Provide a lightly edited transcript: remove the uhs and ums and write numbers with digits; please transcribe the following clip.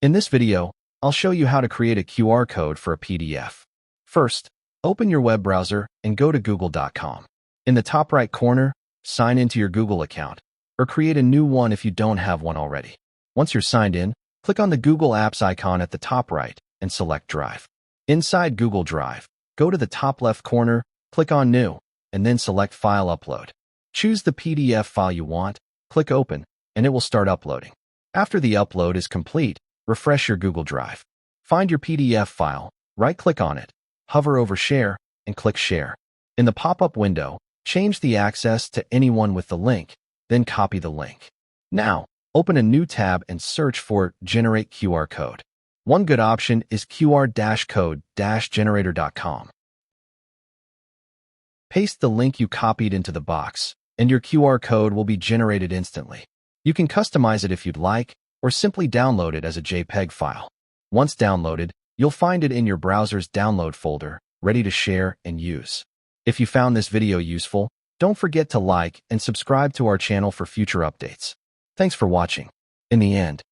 In this video, I'll show you how to create a QR code for a PDF. First, open your web browser and go to google.com. In the top right corner, sign into your Google account, or create a new one if you don't have one already. Once you're signed in, click on the Google Apps icon at the top right and select Drive. Inside Google Drive, go to the top left corner, click on New, and then select File Upload. Choose the PDF file you want, click Open, and it will start uploading. After the upload is complete, refresh your Google Drive. Find your PDF file, right-click on it, hover over Share, and click Share. In the pop-up window, change the access to anyone with the link, then copy the link. Now, open a new tab and search for Generate QR Code. One good option is QR-code-generator.com. Paste the link you copied into the box, and your QR code will be generated instantly. You can customize it if you'd like, or simply download it as a JPEG file. Once downloaded, you'll find it in your browser's download folder, ready to share and use. If you found this video useful, don't forget to like and subscribe to our channel for future updates. Thanks for watching. In the end,